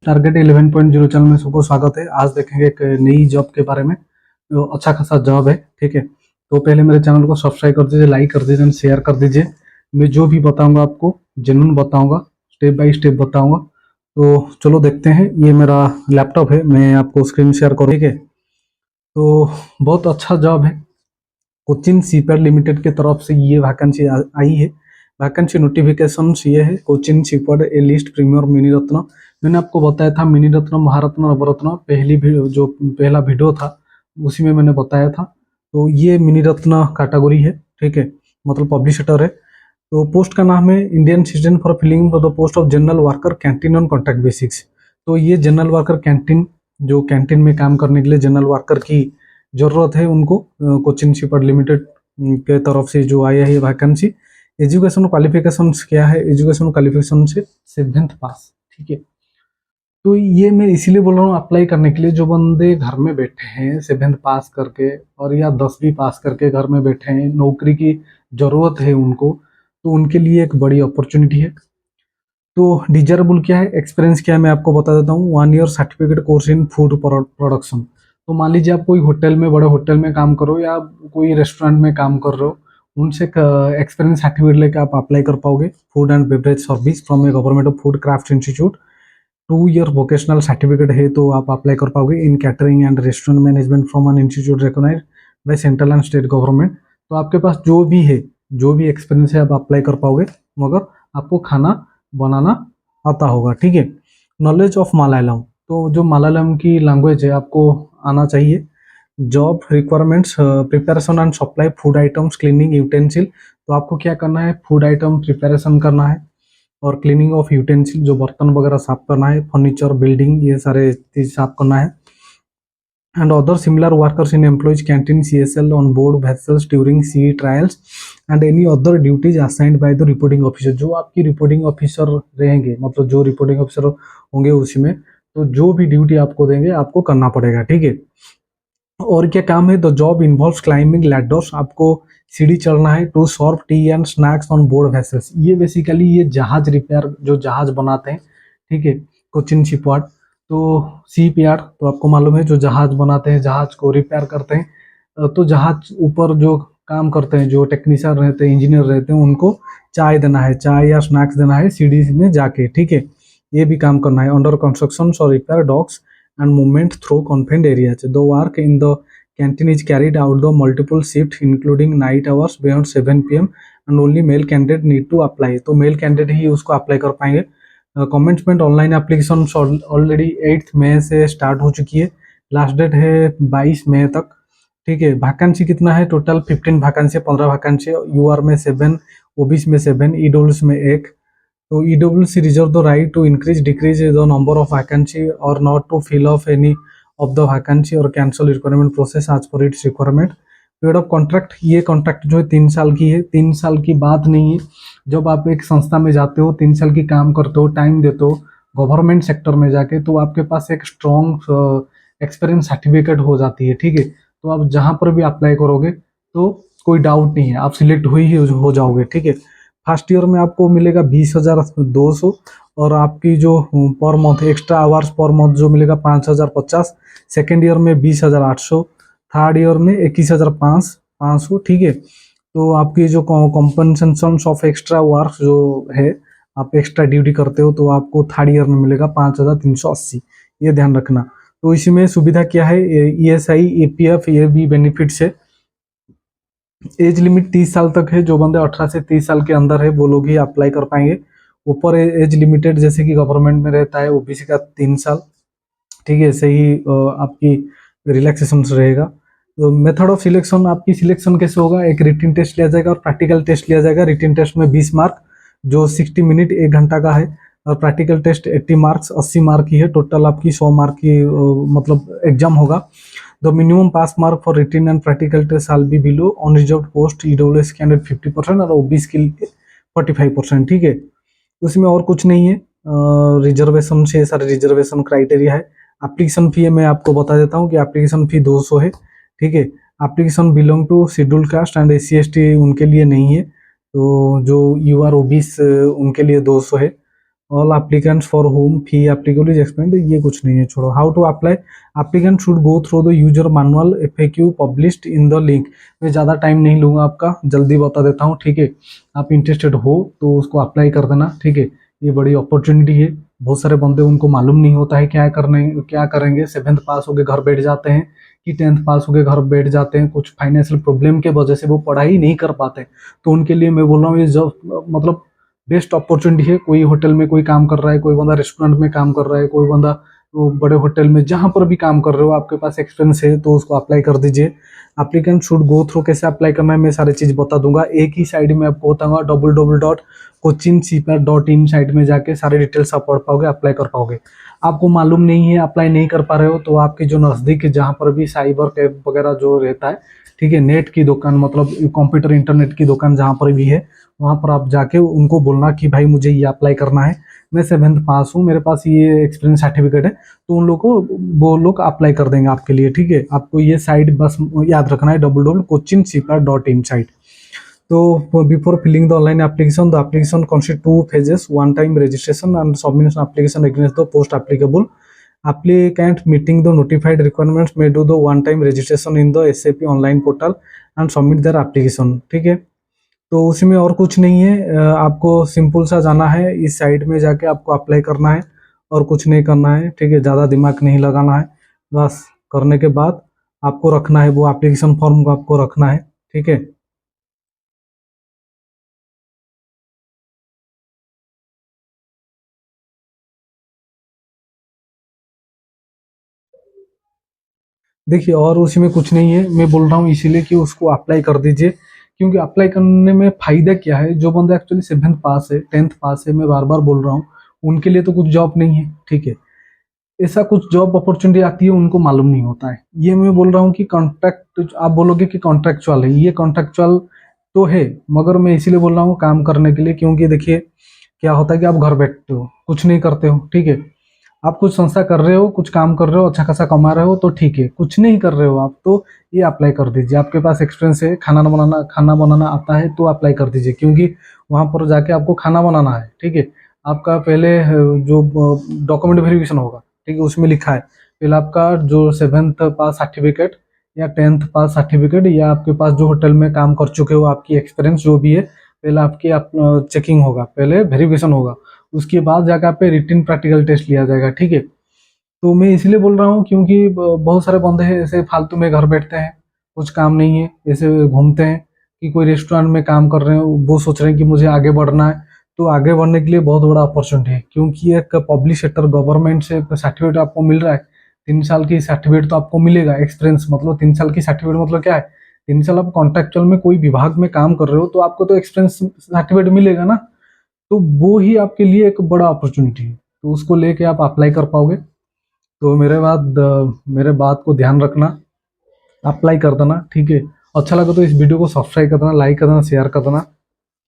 Target 11.0 channel में सबको स्वागत है। आज देखेंगे एक नई जॉब के बारे में। तो अच्छा खासा जॉब है, ठीक है। तो पहले मेरे चैनल को सब्सक्राइब कर दीजिए, लाइक कर दीजिए, शेयर कर दीजिए। मैं जो भी बताऊंगा आपको जेन्युइन बताऊंगा, स्टेप बाय स्टेप बताऊंगा। तो चलो देखते हैं। ये मेरा लैपटॉप है, मैं आपको स्क्रीन शेयर करूँ, ठीक है। तो बहुत अच्छा जॉब है। कोचिन सीपैड लिमिटेड की तरफ से ये वैकेंसी आई है। वैकेंसी नोटिफिकेशन ये है, कोचिन सीपैड ए लिस्ट प्रीमियर मिनी रत्न। मैंने आपको बताया था मिनी रत्न, महारत्न, नवरत्न जो पहला वीडियो था उसी में मैंने बताया था। तो ये मिनी रत्न कैटेगरी है, ठीक है, मतलब पब्लिशटर है। तो पोस्ट का नाम है Indian citizen for filling the post of general worker canteen on contract basics. तो ये जनरल वर्कर कैंटीन, जो कैंटीन में काम करने के लिए जनरल वर्कर की जरूरत है उनको, कोचिन शिपयार्ड लिमिटेड के तरफ से जो आया है वैकेंसी। एजुकेशन क्वालिफिकेशन क्या है? एजुकेशन क्वालिफिकेशन से 7th पास, ठीक है। तो ये मैं इसीलिए बोल रहा हूँ अप्लाई करने के लिए, जो बंदे घर में बैठे हैं 7th पास करके और या 10वीं पास करके घर में बैठे हैं, नौकरी की जरूरत है उनको, तो उनके लिए एक बड़ी अपॉर्चुनिटी है। तो डिजरेबल क्या है, एक्सपीरियंस क्या है, मैं आपको बता देता हूँ। 1 year certificate course in food production. तो मान लीजिए आप कोई होटल में, बड़े होटल में काम करो या कोई रेस्टोरेंट में काम कर रहे हो, उनसे एक्सपीरियंस सर्टिफिकेट लेकर आप अप्लाई कर पाओगे। Food and beverage service from a government of food craft institute. 2 year vocational certificate है तो आप अप्लाई कर पाओगे। In catering and restaurant management from an institute recognised by central and state government. तो आपके पास जो भी है, जो भी एक्सपीरियंस है, आप अप्लाई कर पाओगे, मगर आपको खाना बनाना आता होगा, ठीक है। नॉलेज ऑफ मलयालम, तो जो मलयालम की लैंग्वेज है आपको आना चाहिए। Job requirements, preparation and supply food items, cleaning utensil. तो आपको क्या करना है, फूड आइटम प्रिपरेशन करना है और क्लीनिंग ऑफ यूटेंसिल, जो बर्तन वगैरह साफ करना है, फर्नीचर, बिल्डिंग, ये सारे चीज साफ करना है। and other similar workers in employees canteen CSL on board vessels during sea trials and any other duties assigned by the reporting officer। जो आपकी रिपोर्टिंग ऑफिसर रहेंगे, मतलब जो रिपोर्टिंग ऑफिसर होंगे उसी में, तो जो भी ड्यूटी आपको देंगे आपको करना पड़ेगा, ठीक है। और क्या काम है, the job involves climbing ladders, आपको सीढ़ी चढ़ना है, to serve tea and snacks on board vessels. ये बेसिकली ये जहाज रिपेयर, जो जहाज बनाते हैं, ठीक है, कोचिन शिपयार्ड। तो शिप यार्ड तो आपको मालूम है, जो जहाज बनाते हैं, जहाज को रिपेयर करते हैं। तो जहाज ऊपर जो काम करते हैं, जो टेक्नीशियन रहते हैं, इंजीनियर रहते हैं, उनको चाय देना है, चाय या स्नैक्स देना है सीढ़ी में जाके, ठीक है। ये भी काम करना है। अंडर कंस्ट्रक्शन और repair docks and movement through confined areas. The work in the canteen is carried out the multiple shifts including night hours beyond 7 p.m. and only male candidate need to apply। तो male candidate ही उसको apply कर पाएंगे। Commencement online application already 8 मई से start हो चुकी है। Last date है 22 मई तक, ठीक है। वैकेंसी कितना है, टोटल 15 वैकेंसी, 15 वैकेंसी। यूआर में 7, ओबीसी में 7, ईडब्ल्यूएस में 1। तो EWC reserve the right to increase, decrease the number of vacancy or not to fill off any of the vacancy or cancel requirement process as per its requirement। Period of contract, ये contract जो है 3 साल की है। 3 साल की बात नहीं है। जब आप एक संस्था में जाते हो, 3 साल की काम करते हो, टाइम देते हो गवर्नमेंट सेक्टर में जाके, तो आपके पास एक स्ट्रॉन्ग एक्सपीरियंस सर्टिफिकेट हो जाती है, ठीक है। तो आप जहाँ पर भी अप्लाई करोगे तो कोई डाउट नहीं है, आप सिलेक्ट ही हो जाओगे, ठीक है। फर्स्ट ईयर में आपको मिलेगा 20,200 और आपकी जो per month extra hours per month जो मिलेगा 5,050। सेकेंड ईयर में 20,800, थर्ड ईयर में 21,500, ठीक है। तो आपकी जो कॉम्पनसेशन ऑफ एक्स्ट्रा वर्क जो है, आप एक्स्ट्रा ड्यूटी करते हो, तो आपको थर्ड ईयर में मिलेगा 5,380। ये ध्यान रखना। तो इसमें सुविधा क्या है, ESI, EPF, ये भी बेनिफिट्स है। एज लिमिट 30 साल तक है। जो बंदे 18 से 30 साल के अंदर है वो लोग ही अप्लाई कर पाएंगे। ऊपर एज लिमिटेड जैसे कि गवर्नमेंट में रहता है ओबीसी का 3 साल, ठीक है, ऐसे ही आपकी रिलैक्सेशन रहेगा। तो मेथड ऑफ सिलेक्शन, आपकी सिलेक्शन कैसे होगा, एक रिटन टेस्ट लिया जाएगा और प्रैक्टिकल टेस्ट लिया जाएगा। रिटन टेस्ट में 20 मार्क, जो 60 मिनट 1 घंटा का है, और प्रैक्टिकल टेस्ट 80 मार्क्स, 80 मार्क की है। टोटल आपकी 100 मार्क की मतलब एग्जाम होगा। The minimum pass mark for written and practical test shall be below unreserved post EWS candidate 50% और OBS के लिए 45%, ठीक है। उसमें और कुछ नहीं है। रिजर्वेशन से सारे रिजर्वेशन क्राइटेरिया है। एप्लीकेशन फी मैं आपको बता देता हूँ कि एप्लीकेशन फी 200 है, ठीक है। Application belong to schedule caste and SC ST उनके लिए नहीं है। तो जो UR OBS उनके लिए 200 है। All applicants for home fee applicable is explained, ये कुछ नहीं है, छोड़ो। How to apply, applicant should go through the user manual FAQ published in the link. मैं ज़्यादा टाइम नहीं लूँगा आपका, जल्दी बता देता हूँ, ठीक है। आप इंटरेस्टेड हो तो उसको अप्लाई कर देना, ठीक है। ये बड़ी अपॉर्चुनिटी है। बहुत सारे बंदे, उनको मालूम नहीं होता है क्या करने, क्या करेंगे। 7th पास हो के घर बैठ जाते हैं कि 10th पास हो के घर बैठ जाते हैं, कुछ फाइनेंशियल प्रॉब्लम के वजह से वो पढ़ाई नहीं कर पाते। तो उनके लिए मैं बोल रहा हूँ, ये जब मतलब बेस्ट अपॉर्चुनिटी है। कोई होटल में कोई काम कर रहा है, कोई बंदा रेस्टोरेंट में काम कर रहा है, कोई बंदा वो बड़े होटल में, जहां पर भी काम कर रहे हो, आपके पास एक्सपीरियंस है तो उसको अप्लाई कर दीजिए। एप्लीकेंट शुड गो थ्रू, कैसे अप्लाई करना है मैं सारी चीज बता दूंगा। एक ही साइड में आपको बताऊंगा, www.cochincpar.in साइट में जाके सारे डिटेल्स आप पढ़ पाओगे, अप्लाई कर पाओगे। आपको मालूम नहीं है, अप्लाई नहीं कर पा रहे हो, तो आपके जो नजदीक जहाँ पर भी साइबर कैफ वगैरह जो रहता है, ठीक है, नेट की दुकान मतलब कंप्यूटर इंटरनेट की दुकान जहाँ पर भी है, वहाँ पर आप जाके उनको बोलना कि भाई मुझे ये अप्लाई करना है, मैं 7th पास हूँ, मेरे पास ये एक्सपीरियंस सर्टिफिकेट है। तो उन लोग को, वो लोग अप्लाई कर देंगे आपके लिए, ठीक है। आपको ये साइट बस याद रखना है, www.cochincpar.in साइट। तो before filling the online application, the application consists two phases, one time registration and submission application against the post applicable. Applicant meeting the notified requirements may do the one time registration in the SAP online portal and submit their application, ठीक है। तो उसमें और कुछ नहीं है, आपको simple सा जाना है, इस साइट में जाके आपको अप्लाई करना है और कुछ नहीं करना है, ठीक है। ज़्यादा दिमाग नहीं लगाना है, बस करने के बाद आपको रखना है, वो एप्लीकेशन फॉर्म को आपको रखना है, ठीक है। देखिए, और उसी में कुछ नहीं है, मैं बोल रहा हूँ इसीलिए कि उसको अप्लाई कर दीजिए। क्योंकि अप्लाई करने में फायदा क्या है, जो बंदा एक्चुअली 7th पास है, 10th पास है, मैं बार बार बोल रहा हूँ, उनके लिए तो कुछ जॉब नहीं है, ठीक है। ऐसा कुछ जॉब अपॉर्चुनिटी आती है, उनको मालूम नहीं होता है। ये मैं बोल रहा हूँ कि कॉन्ट्रैक्ट, आप बोलोगे कि कॉन्ट्रैक्चुअल है, ये कॉन्ट्रैक्चुअल तो है, मगर मैं इसीलिए बोल रहा हूँ काम करने के लिए। क्योंकि देखिए क्या होता है कि आप घर बैठते हो, कुछ नहीं करते हो, ठीक है। आप कुछ संस्था कर रहे हो, कुछ काम कर रहे हो, अच्छा खासा कमा रहे हो तो ठीक है। कुछ नहीं कर रहे हो आप, तो ये अप्लाई कर दीजिए। आपके पास एक्सपीरियंस है, खाना बनाना आता है, तो अप्लाई कर दीजिए। क्योंकि वहां पर जाके आपको खाना बनाना है, ठीक है। आपका पहले जो डॉक्यूमेंट वेरिफिकेशन होगा, ठीक है, उसमें लिखा है पहले आपका जो 7th पास सर्टिफिकेट या 10th पास सर्टिफिकेट, या आपके पास जो होटल में काम कर चुके हो, आपकी एक्सपीरियंस जो भी है, पहले आपकी चेकिंग होगा, पहले वेरिफिकेशन होगा, उसके बाद जाकर आप पे रिटन प्रैक्टिकल टेस्ट लिया जाएगा, ठीक है। तो मैं इसलिए बोल रहा हूँ क्योंकि बहुत सारे बंदे हैं ऐसे फालतू में घर बैठते हैं, कुछ काम नहीं है, ऐसे घूमते हैं कि कोई रेस्टोरेंट में काम कर रहे हैं, वो सोच रहे हैं कि मुझे आगे बढ़ना है। तो आगे बढ़ने के लिए बहुत बड़ा अपॉर्चुनिटी है, क्योंकि एक पब्लिक सेक्टर गवर्नमेंट से सर्टिफिकेट आपको मिल रहा है। 3 साल की सर्टिफिकेट तो आपको मिलेगा, एक्सपीरियंस मतलब 3 साल की सर्टिफिकेट मतलब क्या है, 3 साल आप कॉन्ट्रेक्चुअल में कोई विभाग में काम कर रहे हो, तो आपको तो एक्सपीरियंस सर्टिफिकेट मिलेगा ना। तो वो ही आपके लिए एक बड़ा अपॉर्चुनिटी है, तो उसको लेके आप अप्लाई कर पाओगे। तो मेरे बात को ध्यान रखना, अप्लाई कर देना, ठीक है। अच्छा लगा तो इस वीडियो को सब्सक्राइब कर देना, लाइक कर देना, शेयर कर देना।